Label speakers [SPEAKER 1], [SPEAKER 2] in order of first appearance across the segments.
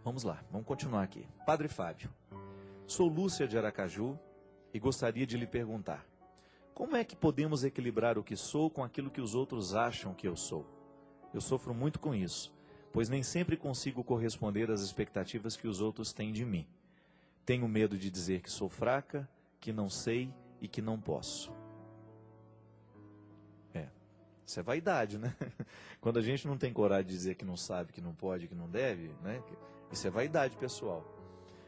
[SPEAKER 1] Vamos lá, vamos continuar aqui. Padre Fábio, sou Lúcia de Aracaju e gostaria de lhe perguntar: como é que podemos equilibrar o que sou com aquilo que os outros acham que eu sou? Eu sofro muito com isso, pois nem sempre consigo corresponder às expectativas que os outros têm de mim. Tenho medo de dizer que sou fraca, que não sei e que não posso. Isso é vaidade, né? Quando a gente não tem coragem de dizer que não sabe, que não pode, que não deve, né? Isso é vaidade pessoal.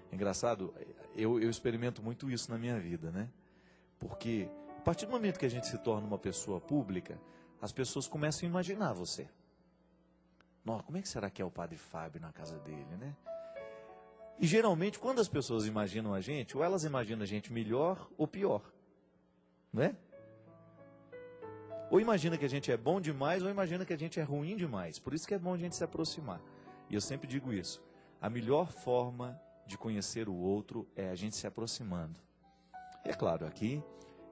[SPEAKER 1] É engraçado, eu experimento muito isso na minha vida, né? Porque a partir do momento que a gente se torna uma pessoa pública, as pessoas começam a imaginar você. Nossa, como é que será que é o Padre Fábio na casa dele, né? E geralmente, quando as pessoas imaginam a gente, ou elas imaginam a gente melhor ou pior, não é? Ou imagina que a gente é bom demais, ou imagina que a gente é ruim demais. Por isso que é bom a gente se aproximar. E eu sempre digo isso. A melhor forma de conhecer o outro é a gente se aproximando. E é claro, aqui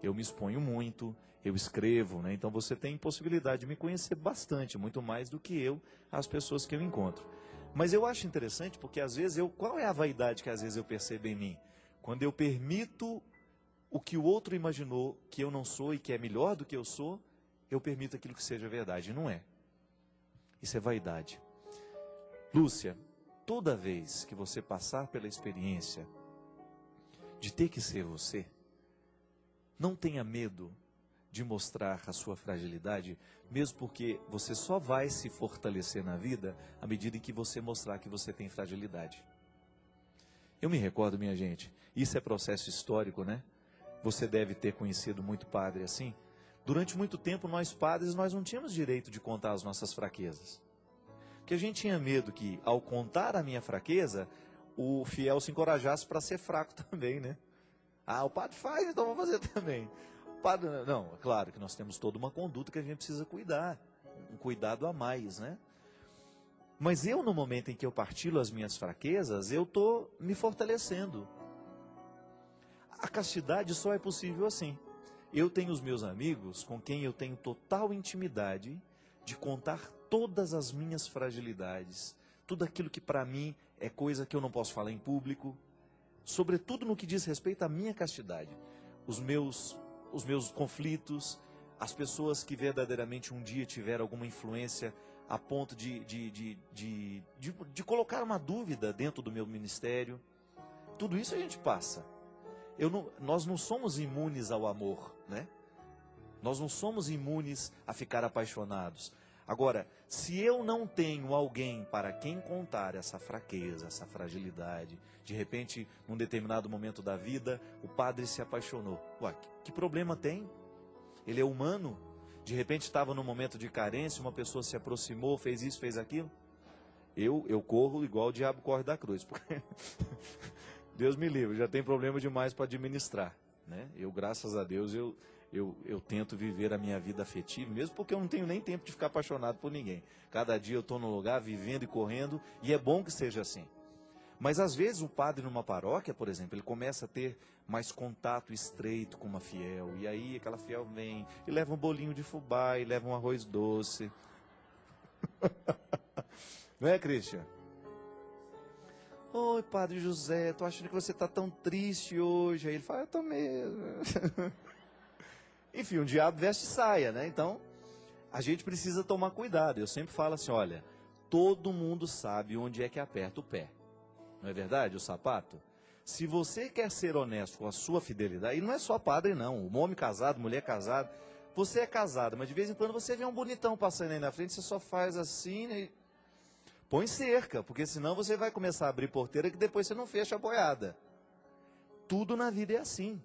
[SPEAKER 1] eu me exponho muito, eu escrevo, né? Então você tem possibilidade de me conhecer bastante, muito mais do que eu, as pessoas que eu encontro. Mas eu acho interessante porque às vezes qual é a vaidade que às vezes eu percebo em mim? Quando eu permito o que o outro imaginou que eu não sou e que é melhor do que eu sou, eu permito aquilo que seja verdade. Não é. Isso é vaidade. Lúcia, toda vez que você passar pela experiência de ter que ser você, não tenha medo de mostrar a sua fragilidade, mesmo porque você só vai se fortalecer na vida à medida em que você mostrar que você tem fragilidade. Eu me recordo, minha gente, isso é processo histórico, né? Você deve ter conhecido muito padre assim. Durante muito tempo, nós padres, nós não tínhamos direito de contar as nossas fraquezas. Porque a gente tinha medo que, ao contar a minha fraqueza, o fiel se encorajasse para ser fraco também, né? Ah, o padre faz, então vou fazer também. O padre, não, é claro que nós temos toda uma conduta que a gente precisa cuidar. Um cuidado a mais, né? Mas eu, no momento em que eu partilho as minhas fraquezas, eu estou me fortalecendo. A castidade só é possível assim. Eu tenho os meus amigos com quem eu tenho total intimidade de contar todas as minhas fragilidades, tudo aquilo que para mim é coisa que eu não posso falar em público, sobretudo no que diz respeito à minha castidade, os meus conflitos, as pessoas que verdadeiramente um dia tiveram alguma influência a ponto de colocar uma dúvida dentro do meu ministério, tudo isso a gente passa. Nós não somos imunes ao amor, né? Nós não somos imunes a ficar apaixonados. Agora, se eu não tenho alguém para quem contar essa fraqueza, essa fragilidade, de repente, num determinado momento da vida, o padre se apaixonou. Ué, que problema tem? Ele é humano. De repente estava num momento de carência, uma pessoa se aproximou, fez isso, fez aquilo. Eu corro igual o diabo corre da cruz, porque Deus me livre, já tem problema demais para administrar, né? Eu, graças a Deus, eu tento viver a minha vida afetiva, mesmo porque eu não tenho nem tempo de ficar apaixonado por ninguém. Cada dia eu estou no lugar, vivendo e correndo, e é bom que seja assim. Mas às vezes o padre numa paróquia, por exemplo, ele começa a ter mais contato estreito com uma fiel, e aí aquela fiel vem, e leva um bolinho de fubá, e leva um arroz doce. Não é, Christian? Oi, Padre José, tô achando que você está tão triste hoje. Aí ele fala, eu tô mesmo. Enfim, o diabo veste saia, né? Então, a gente precisa tomar cuidado. Eu sempre falo assim, olha, todo mundo sabe onde é que aperta o pé. Não é verdade, o sapato? Se você quer ser honesto com a sua fidelidade, e não é só padre não, o homem casado, mulher casada, você é casado, mas de vez em quando você vê um bonitão passando aí na frente, você só faz assim, né? Põe cerca, porque senão você vai começar a abrir porteira que depois você não fecha a boiada. Tudo na vida é assim.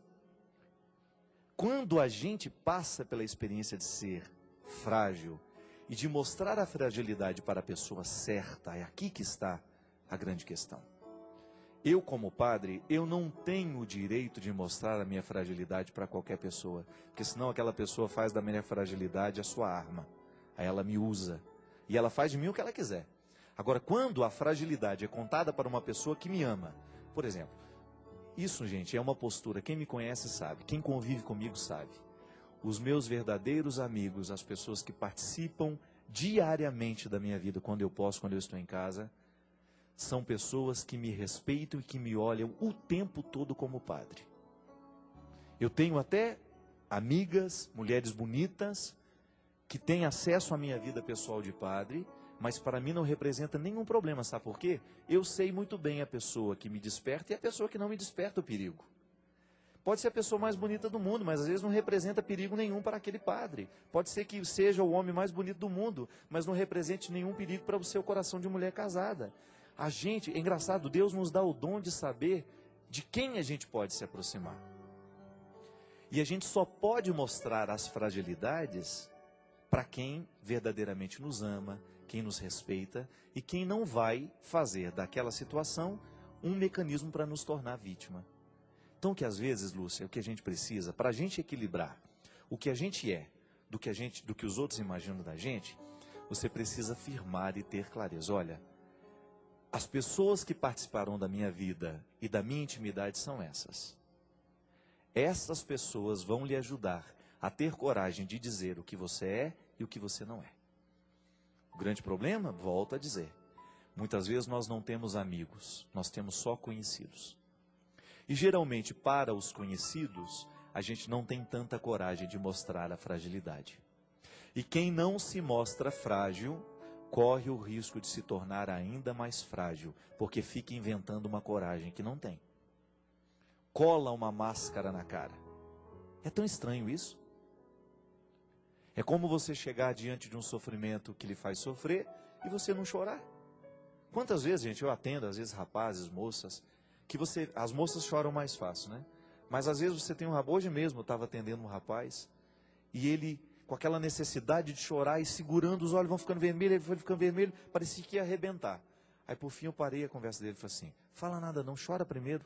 [SPEAKER 1] Quando a gente passa pela experiência de ser frágil e de mostrar a fragilidade para a pessoa certa, é aqui que está a grande questão. Eu, como padre, eu não tenho o direito de mostrar a minha fragilidade para qualquer pessoa, porque senão aquela pessoa faz da minha fragilidade a sua arma. Aí ela me usa e ela faz de mim o que ela quiser. Agora, quando a fragilidade é contada para uma pessoa que me ama, por exemplo, isso, gente, é uma postura, quem me conhece sabe, quem convive comigo sabe. Os meus verdadeiros amigos, as pessoas que participam diariamente da minha vida, quando eu posso, quando eu estou em casa, são pessoas que me respeitam e que me olham o tempo todo como padre. Eu tenho até amigas, mulheres bonitas, que têm acesso à minha vida pessoal de padre, mas para mim não representa nenhum problema, sabe por quê? Eu sei muito bem a pessoa que me desperta e a pessoa que não me desperta o perigo. Pode ser a pessoa mais bonita do mundo, mas às vezes não representa perigo nenhum para aquele padre. Pode ser que seja o homem mais bonito do mundo, mas não represente nenhum perigo para o seu coração de mulher casada. A gente, é engraçado, Deus nos dá o dom de saber de quem a gente pode se aproximar. E a gente só pode mostrar as fragilidades para quem verdadeiramente nos ama, quem nos respeita e quem não vai fazer daquela situação um mecanismo para nos tornar vítima. Então, que às vezes, Lúcia, o que a gente precisa, para a gente equilibrar o que a gente é, do que os outros imaginam da gente, você precisa afirmar e ter clareza. Olha, as pessoas que participaram da minha vida e da minha intimidade são essas. Essas pessoas vão lhe ajudar a ter coragem de dizer o que você é e o que você não é. O grande problema, volto a dizer, muitas vezes nós não temos amigos, nós temos só conhecidos. E geralmente para os conhecidos, a gente não tem tanta coragem de mostrar a fragilidade. E quem não se mostra frágil, corre o risco de se tornar ainda mais frágil, porque fica inventando uma coragem que não tem. Cola uma máscara na cara. É tão estranho isso. É como você chegar diante de um sofrimento que lhe faz sofrer e você não chorar. Quantas vezes, gente, eu atendo, às vezes rapazes, moças, que as moças choram mais fácil, né? Mas às vezes você tem um rapaz, hoje mesmo eu estava atendendo um rapaz, e ele, com aquela necessidade de chorar e segurando os olhos, vão ficando vermelhos, ele foi ficando vermelho, parecia que ia arrebentar. Aí por fim eu parei a conversa dele e falei assim, fala nada não, chora primeiro.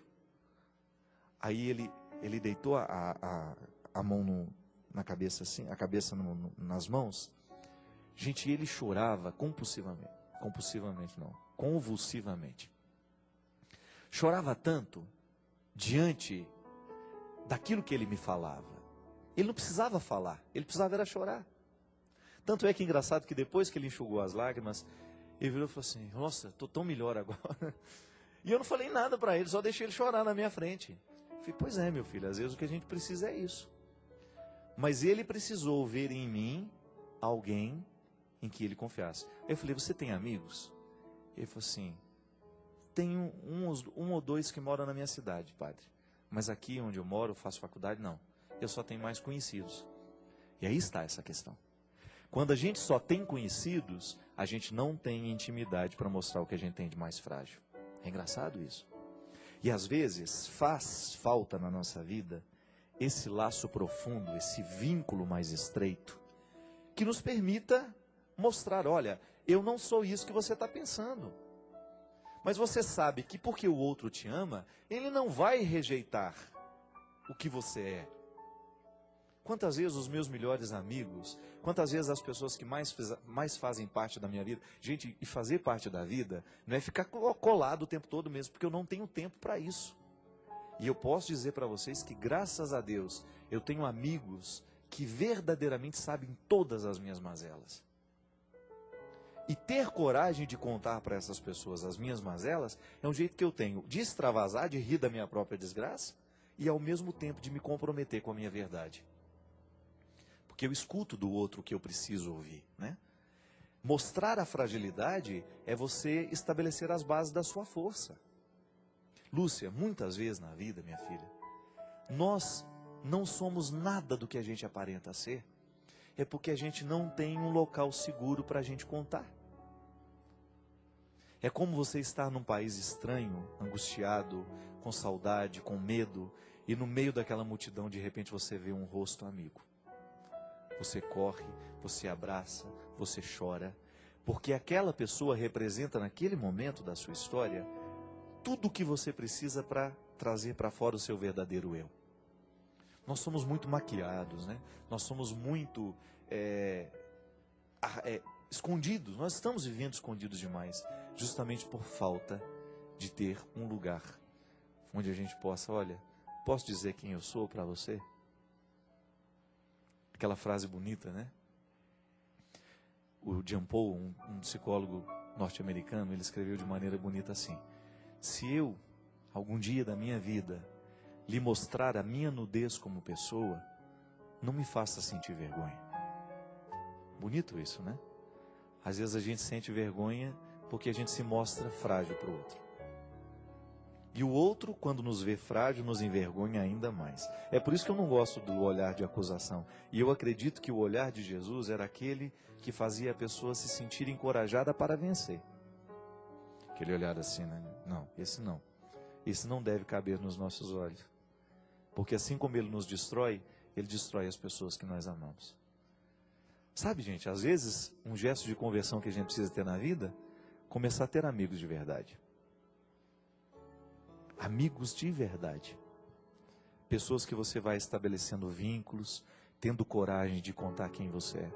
[SPEAKER 1] Aí ele deitou a mão na cabeça assim, a cabeça nas mãos. Gente, ele chorava convulsivamente. Chorava tanto diante daquilo que ele me falava. Ele não precisava falar, ele precisava era chorar. Tanto é que é engraçado que depois que ele enxugou as lágrimas, ele virou e falou assim, nossa, estou tão melhor agora. E eu não falei nada para ele, só deixei ele chorar na minha frente. Falei, pois é, meu filho, às vezes o que a gente precisa é isso. Mas ele precisou ver em mim alguém em que ele confiasse. Aí eu falei, você tem amigos? Ele falou assim, tenho um ou dois que moram na minha cidade, padre. Mas aqui onde eu moro, faço faculdade, não. Eu só tenho mais conhecidos. E aí está essa questão. Quando a gente só tem conhecidos, a gente não tem intimidade para mostrar o que a gente tem de mais frágil. É engraçado isso. E às vezes faz falta na nossa vida esse laço profundo, esse vínculo mais estreito, que nos permita mostrar, olha, eu não sou isso que você está pensando. Mas você sabe que porque o outro te ama, ele não vai rejeitar o que você é. Quantas vezes os meus melhores amigos, quantas vezes as pessoas que mais fazem parte da minha vida, gente, e fazer parte da vida não é ficar colado o tempo todo mesmo, porque eu não tenho tempo para isso. E eu posso dizer para vocês que, graças a Deus, eu tenho amigos que verdadeiramente sabem todas as minhas mazelas. E ter coragem de contar para essas pessoas as minhas mazelas é um jeito que eu tenho de extravasar, de rir da minha própria desgraça e ao mesmo tempo de me comprometer com a minha verdade. Porque eu escuto do outro o que eu preciso ouvir, né? Mostrar a fragilidade é você estabelecer as bases da sua força. Lúcia, muitas vezes na vida, minha filha, nós não somos nada do que a gente aparenta ser, é porque a gente não tem um local seguro para a gente contar. É como você estar num país estranho, angustiado, com saudade, com medo, e no meio daquela multidão, de repente, você vê um rosto amigo. Você corre, você abraça, você chora, porque aquela pessoa representa, naquele momento da sua história, tudo o que você precisa para trazer para fora o seu verdadeiro eu. Nós somos muito maquiados, né? Nós somos muito escondidos, nós estamos vivendo escondidos demais, justamente por falta de ter um lugar onde a gente possa, olha, posso dizer quem eu sou para você? Aquela frase bonita, né? O Jean Paul, um psicólogo norte-americano, ele escreveu de maneira bonita assim: se eu, algum dia da minha vida, lhe mostrar a minha nudez como pessoa, não me faça sentir vergonha. Bonito isso, né? Às vezes a gente sente vergonha porque a gente se mostra frágil para o outro. E o outro, quando nos vê frágil, nos envergonha ainda mais. É por isso que eu não gosto do olhar de acusação. E eu acredito que o olhar de Jesus era aquele que fazia a pessoa se sentir encorajada para vencer. Aquele olhar assim, né? Não, esse não. Esse não deve caber nos nossos olhos. Porque assim como ele nos destrói, ele destrói as pessoas que nós amamos. Sabe, gente, às vezes, um gesto de conversão que a gente precisa ter na vida, começar a ter amigos de verdade. Amigos de verdade. Pessoas que você vai estabelecendo vínculos, tendo coragem de contar quem você é.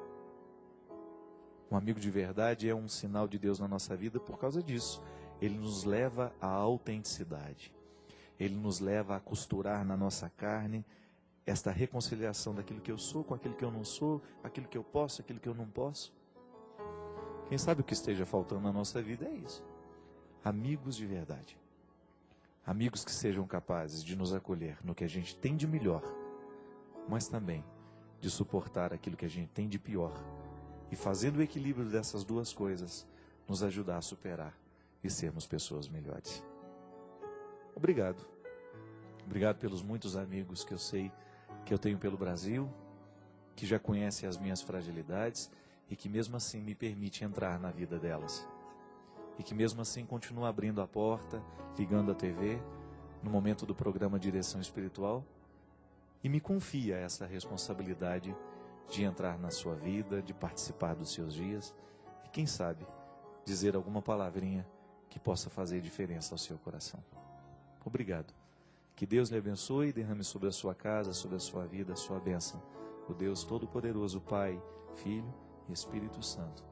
[SPEAKER 1] Um amigo de verdade é um sinal de Deus na nossa vida por causa disso. Ele nos leva à autenticidade. Ele nos leva a costurar na nossa carne esta reconciliação daquilo que eu sou com aquilo que eu não sou, aquilo que eu posso, aquilo que eu não posso. Quem sabe o que esteja faltando na nossa vida é isso. Amigos de verdade. Amigos que sejam capazes de nos acolher no que a gente tem de melhor, mas também de suportar aquilo que a gente tem de pior. E fazendo o equilíbrio dessas duas coisas, nos ajudar a superar e sermos pessoas melhores. Obrigado. Obrigado pelos muitos amigos que eu sei que eu tenho pelo Brasil, que já conhecem as minhas fragilidades e que mesmo assim me permite entrar na vida delas. E que mesmo assim continua abrindo a porta, ligando a TV, no momento do programa Direção Espiritual, e me confia essa responsabilidade de entrar na sua vida, de participar dos seus dias, e quem sabe, dizer alguma palavrinha que possa fazer diferença ao seu coração. Obrigado. Que Deus lhe abençoe e derrame sobre a sua casa, sobre a sua vida, a sua bênção. O Deus Todo-Poderoso, Pai, Filho e Espírito Santo.